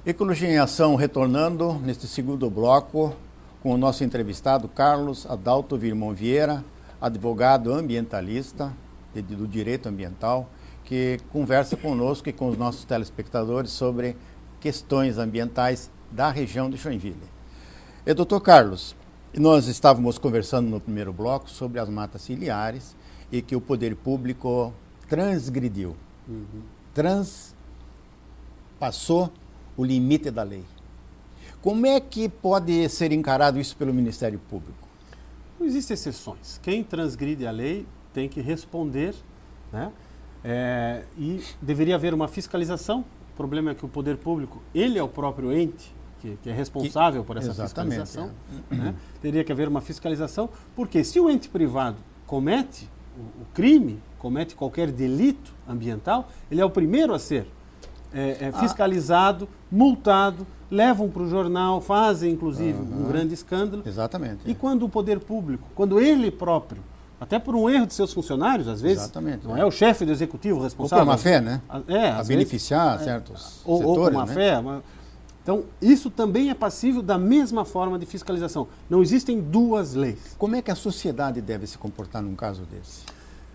Ecologia em Ação retornando neste segundo bloco com o nosso entrevistado Carlos Adalto Virmão Vieira, advogado ambientalista do direito ambiental, que conversa conosco e com os nossos telespectadores sobre questões ambientais da região de Joinville. E, doutor Carlos, nós estávamos conversando no primeiro bloco sobre as matas ciliares e que o poder público transgrediu, passou o limite da lei. Como é que pode ser encarado isso pelo Ministério Público? Não existem exceções. Quem transgride a lei tem que responder, né? E deveria haver uma fiscalização. O problema é que o poder público, ele é o próprio ente que é responsável por essa fiscalização. Né? Teria que haver uma fiscalização, porque se o ente privado comete o crime, comete qualquer delito ambiental, ele é o primeiro a ser fiscalizado, multado, levam para o jornal, fazem inclusive um grande escândalo. Exatamente. E quando o poder público, quando ele próprio, até por um erro de seus funcionários, às vezes, não é o chefe do executivo responsável. Ou por má fé, né? A beneficiar certos setores. Ou por má fé. Então, isso também é passível da mesma forma de fiscalização. Não existem duas leis. Como é que a sociedade deve se comportar num caso desse?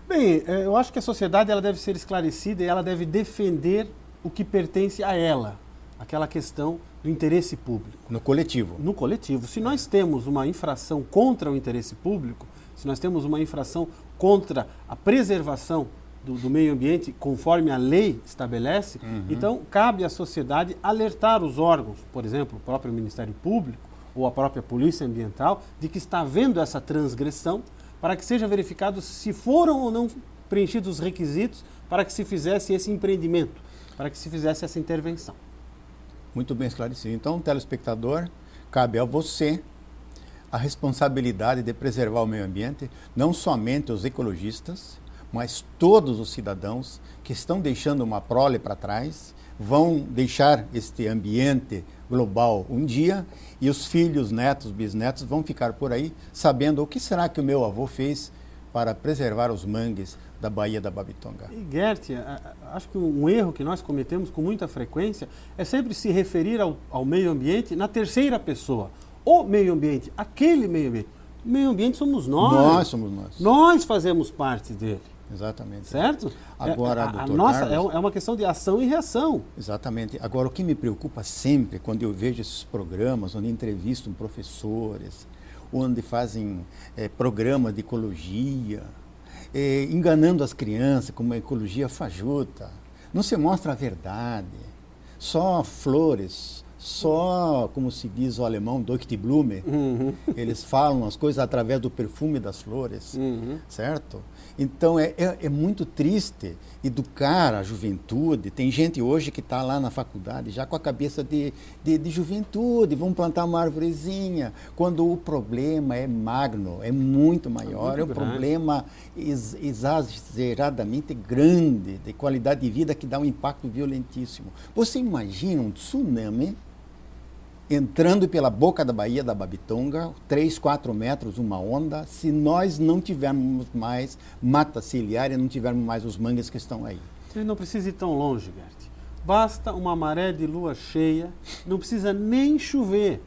Bem, eu acho que a sociedade ela deve ser esclarecida e ela deve defender o que pertence a ela, aquela questão do interesse público. No coletivo. No coletivo. Se nós temos uma infração contra o interesse público, se nós temos uma infração contra a preservação do meio ambiente, conforme a lei estabelece, então cabe à sociedade alertar os órgãos, por exemplo, o próprio Ministério Público ou a própria Polícia Ambiental, de que está havendo essa transgressão, para que seja verificado se foram ou não preenchidos os requisitos para que se fizesse esse empreendimento, para que se fizesse essa intervenção. Muito bem esclarecido. Então, telespectador, cabe a você a responsabilidade de preservar o meio ambiente, não somente os ecologistas, mas todos os cidadãos que estão deixando uma prole para trás, vão deixar este ambiente global um dia e os filhos, netos, bisnetos vão ficar por aí sabendo o que será que o meu avô fez para preservar os mangues da Baía da Babitonga. E Gert, acho que um erro que nós cometemos com muita frequência é sempre se referir ao meio ambiente na terceira pessoa. O meio ambiente, aquele meio ambiente. O meio ambiente somos nós. Nós somos nós. Nós fazemos parte dele. Exatamente. Certo? Agora, doutor nossa, Carlos, é uma questão de ação e reação. Exatamente. Agora, o que me preocupa sempre quando eu vejo esses programas onde entrevistam professores, onde fazem programas de ecologia, enganando as crianças com uma ecologia fajuta. Não se mostra a verdade. Só flores, só, como se diz o alemão, Duftblume. Eles falam as coisas através do perfume das flores, certo? Então, é muito triste educar a juventude. Tem gente hoje que está lá na faculdade já com a cabeça de juventude, vamos plantar uma arvorezinha, quando o problema é magno, é muito maior, é um problema exageradamente grande, de qualidade de vida que dá um impacto violentíssimo. Você imagina um tsunami entrando pela boca da Baía da Babitonga, 3, 4 metros, uma onda, se nós não tivermos mais mata ciliar e não tivermos mais os mangues que estão aí. Você não precisa ir tão longe, Gert. Basta uma maré de lua cheia, não precisa nem chover,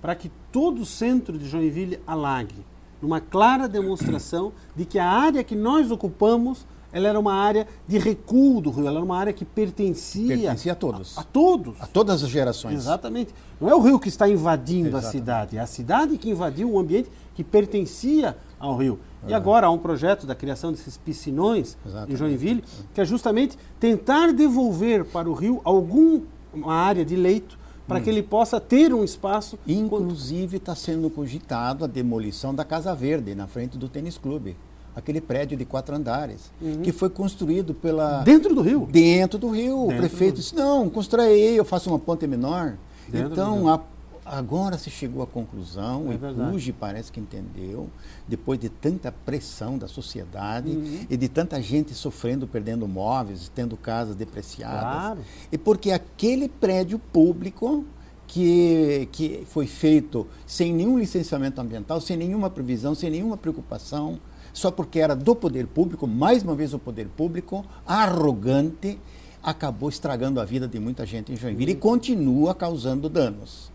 para que todo o centro de Joinville alague, numa clara demonstração de que a área que nós ocupamos ela era uma área de recuo do rio, ela era uma área que pertencia a todos. A todos. A todas as gerações. Exatamente. Não é o rio que está invadindo a cidade, é a cidade que invadiu um ambiente que pertencia ao rio. E agora há um projeto da criação desses piscinões em Joinville, que é justamente tentar devolver para o rio alguma área de leito para que ele possa ter um espaço. Inclusive está sendo cogitado a demolição da Casa Verde, na frente do tênis clube. Aquele prédio de 4 andares, que foi construído pela... Dentro do rio? Dentro do rio. O prefeito disse, não, constrói aí, eu faço uma ponte menor. Então, agora se chegou à conclusão, o IPUG parece que entendeu, depois de tanta pressão da sociedade e de tanta gente sofrendo, perdendo móveis, tendo casas depreciadas. Claro. E porque aquele prédio público que foi feito sem nenhum licenciamento ambiental, sem nenhuma previsão, sem nenhuma preocupação, só porque era do poder público, mais uma vez o poder público, arrogante, acabou estragando a vida de muita gente em Joinville e continua causando danos.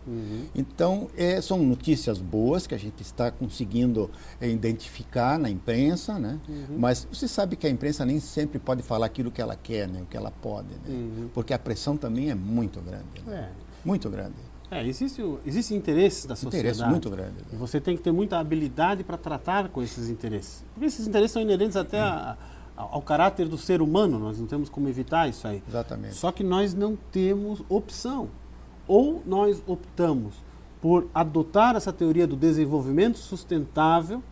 Então, são notícias boas que a gente está conseguindo identificar na imprensa, né? Mas você sabe que a imprensa nem sempre pode falar aquilo que ela quer, né? O que ela pode, né? Porque a pressão também é muito grande. Né? Muito grande. Existem interesses da sociedade. Interesse muito grande. E você tem que ter muita habilidade para tratar com esses interesses. Porque esses interesses são inerentes até ao caráter do ser humano, nós não temos como evitar isso aí. Exatamente. Só que nós não temos opção. Ou nós optamos por adotar essa teoria do desenvolvimento sustentável,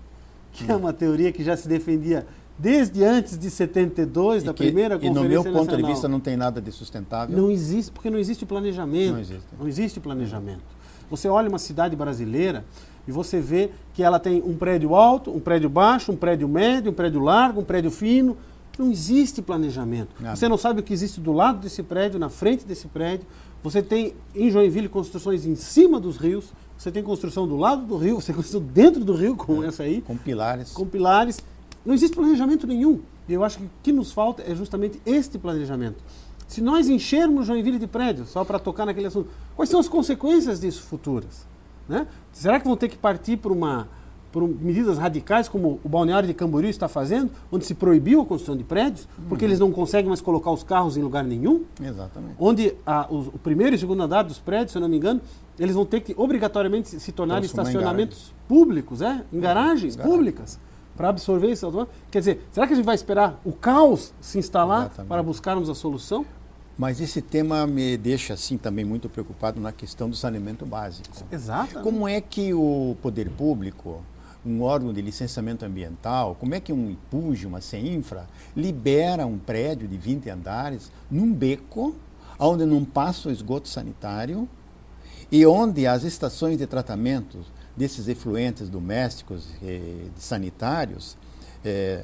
que é uma teoria que já se defendia desde antes de 72, da primeira Conferência Nacional. E no meu ponto de vista não tem nada de sustentável. Não existe, porque não existe planejamento. Não existe planejamento. Você olha uma cidade brasileira e você vê que ela tem um prédio alto, um prédio baixo, um prédio médio, um prédio largo, um prédio fino. Não existe planejamento. Nada. Você não sabe o que existe do lado desse prédio, na frente desse prédio. Você tem em Joinville construções em cima dos rios, você tem construção do lado do rio, você tem construção dentro do rio, como essa aí. Com pilares. Com pilares. Não existe planejamento nenhum. E eu acho que o que nos falta é justamente este planejamento. Se nós enchermos Joinville de prédios, só para tocar naquele assunto, quais são as consequências disso futuras? Né? Será que vão ter que partir por medidas radicais, como o Balneário de Camboriú está fazendo, onde se proibiu a construção de prédios, porque eles não conseguem mais colocar os carros em lugar nenhum? Exatamente. Onde o primeiro e segundo andar dos prédios, se eu não me engano, eles vão ter que obrigatoriamente se tornar estacionamentos públicos, em garagens públicas, para absorver esse automóvel. Quer dizer, será que a gente vai esperar o caos se instalar para buscarmos a solução? Mas esse tema me deixa, assim, também muito preocupado na questão do saneamento básico. Exato. Como é que o poder público, um órgão de licenciamento ambiental, como é que um IPUJ, uma CEINFRA, libera um prédio de 20 andares num beco, onde não passa o esgoto sanitário e onde as estações de tratamento desses efluentes domésticos sanitários,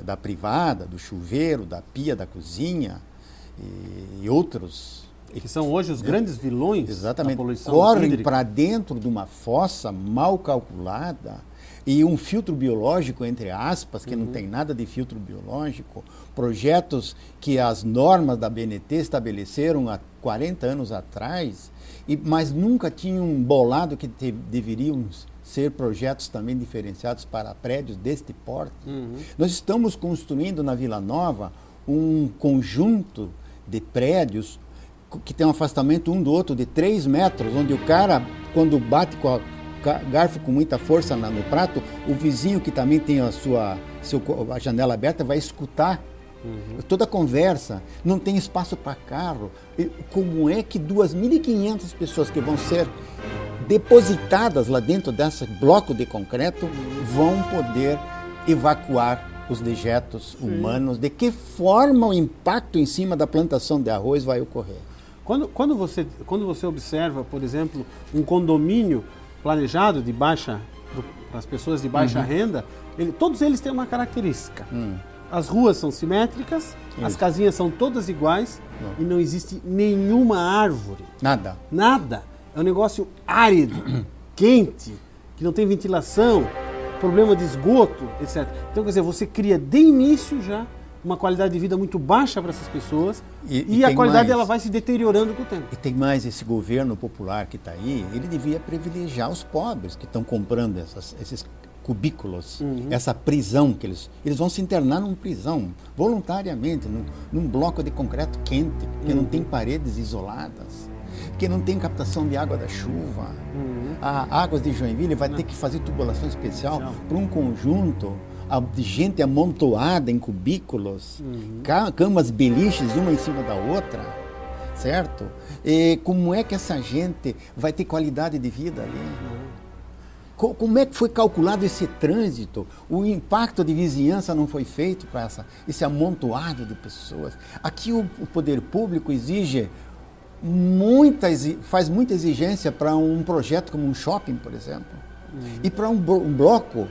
da privada, do chuveiro, da pia, da cozinha e outros... Que são hoje os grandes vilões da poluição correm para dentro de uma fossa mal calculada e um filtro biológico, entre aspas, que não tem nada de filtro biológico, projetos que as normas da BNT estabeleceram há 40 anos atrás, mas nunca tinham bolado que deveriam ser projetos também diferenciados para prédios deste porte. Nós estamos construindo na Vila Nova um conjunto de prédios que tem um afastamento um do outro de 3 metros, onde o cara, quando bate com a garfo com muita força no prato, o vizinho que também tem a janela aberta vai escutar toda a conversa, não tem espaço para carro. Como é que 2.500 pessoas que vão ser depositadas lá dentro desse bloco de concreto vão poder evacuar os dejetos humanos? De que forma o impacto em cima da plantação de arroz vai ocorrer? Quando você observa, por exemplo, um condomínio planejado para as pessoas de baixa renda, todos eles têm uma característica. As ruas são simétricas, as casinhas são todas iguais e não existe nenhuma árvore. Nada. É um negócio árido, quente, que não tem ventilação, problema de esgoto, etc. Então, quer dizer, você cria de início já uma qualidade de vida muito baixa para essas pessoas e a qualidade ela vai se deteriorando com o tempo. E tem mais, esse governo popular que está aí, ele devia privilegiar os pobres que estão comprando esses cubículos, essa prisão que eles vão se internar numa prisão voluntariamente, num bloco de concreto quente, que não tem paredes isoladas, que não tem captação de água da chuva. A Águas de Joinville vai ter que fazer tubulação especial para um conjunto de gente amontoada em cubículos, camas beliches uma em cima da outra, certo? E como é que essa gente vai ter qualidade de vida ali? Como é que foi calculado esse trânsito? O impacto de vizinhança não foi feito para esse amontoado de pessoas. Aqui o poder público faz muita exigência para um projeto como um shopping, por exemplo. E para um bloco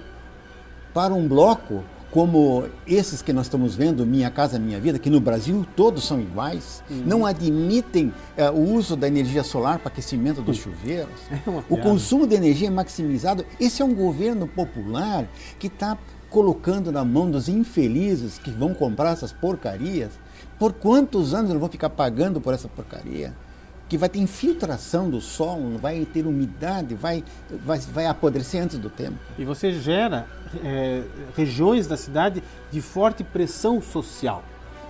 como esses que nós estamos vendo, Minha Casa Minha Vida, que no Brasil todos são iguais, não admitem o uso da energia solar para aquecimento dos chuveiros, o consumo de energia é maximizado. Esse é um governo popular que está colocando na mão dos infelizes que vão comprar essas porcarias. Por quantos anos eles vão ficar pagando por essa porcaria? Que vai ter infiltração do solo, não vai ter umidade, vai apodrecer antes do tempo. E você gera regiões da cidade de forte pressão social.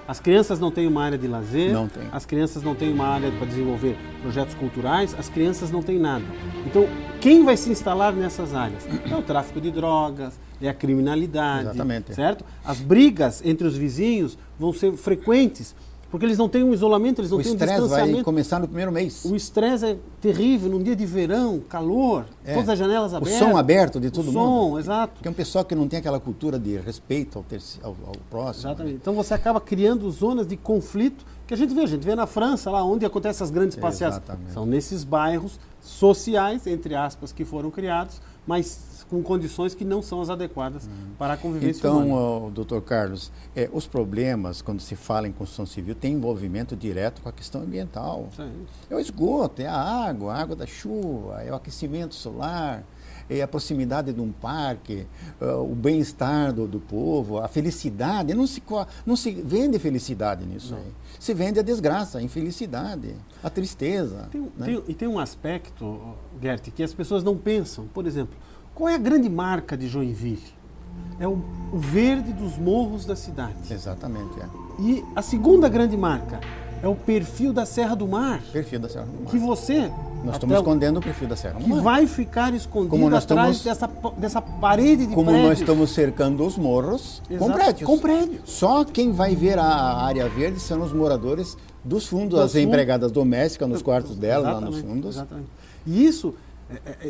As crianças não têm uma área de lazer, Não tem. As crianças não têm uma área para desenvolver projetos culturais, as crianças não têm nada. Então, quem vai se instalar nessas áreas? É o tráfico de drogas, é a criminalidade, Exatamente. certo? As brigas entre os vizinhos vão ser frequentes, porque eles não têm um isolamento, eles não O têm um estresse distanciamento. vai começar no primeiro mês. O estresse é terrível, num dia de verão, calor, todas as janelas abertas. O som aberto de todo o mundo. som, exato. Porque é um pessoal que não tem aquela cultura de respeito ao próximo. Exatamente. Então você acaba criando zonas de conflito que a gente vê na França, lá onde acontecem as grandes passeatas. Exatamente. São nesses bairros sociais, entre aspas, que foram criados, mas com condições que não são as adequadas para a convivência humana. Então, doutor Carlos, os problemas, quando se fala em construção civil, tem envolvimento direto com a questão ambiental. Sim. É o esgoto, é a água da chuva, é o aquecimento solar, é a proximidade de um parque, o bem-estar do povo, a felicidade. Não se vende felicidade nisso aí. Se vende a desgraça, a infelicidade, a tristeza. Tem um aspecto, Gert, que as pessoas não pensam. Por exemplo, qual é a grande marca de Joinville? É o verde dos morros da cidade. Exatamente, E a segunda grande marca é o perfil da Serra do Mar. Perfil da Serra do Mar. Que você... Nós estamos escondendo o perfil da Serra do que Mar. vai ficar escondido Como nós atrás dessa parede de Como prédios. nós estamos cercando os morros com Exato, prédios. com prédios. Só quem vai ver a área verde são os moradores dos fundos, Dos as fundos. empregadas domésticas nos quartos dela, lá nos Exatamente, fundos. Exatamente. E isso,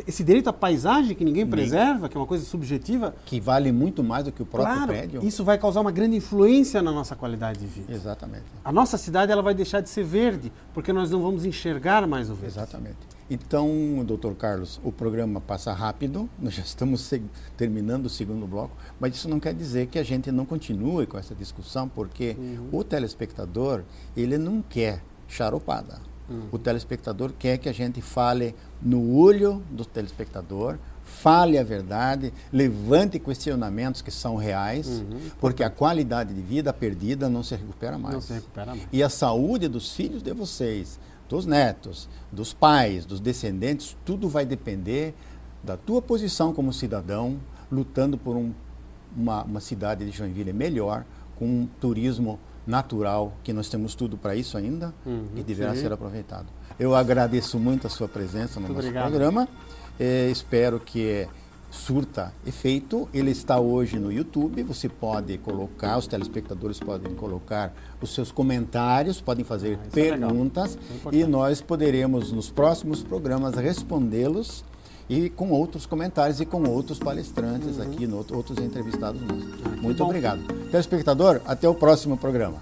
esse direito à paisagem que ninguém preserva, que é uma coisa subjetiva, Que vale muito mais do que o próprio claro, prédio. isso vai causar uma grande influência na nossa qualidade de vida. Exatamente. A nossa cidade ela vai deixar de ser verde, porque nós não vamos enxergar mais o verde. Exatamente. Então, doutor Carlos, o programa passa rápido, nós já estamos terminando o segundo bloco, mas isso não quer dizer que a gente não continue com essa discussão, porque o telespectador, ele não quer charopada. O telespectador quer que a gente fale no olho do telespectador, fale a verdade, levante questionamentos que são reais, porque a qualidade de vida perdida não se recupera mais. Não se recupera mais. E a saúde dos filhos de vocês, dos netos, dos pais, dos descendentes, tudo vai depender da tua posição como cidadão, lutando por uma cidade de Joinville melhor, com um turismo natural, que nós temos tudo para isso ainda, e deverá ser aproveitado. Eu agradeço muito a sua presença no nosso programa, espero que surta efeito. Ele está hoje no YouTube, você pode colocar, os telespectadores podem colocar os seus comentários, podem fazer perguntas, e nós poderemos nos próximos programas respondê-los e com outros comentários e com outros palestrantes aqui, outros entrevistados nossos. Muito obrigado. Telespectador, até o próximo programa.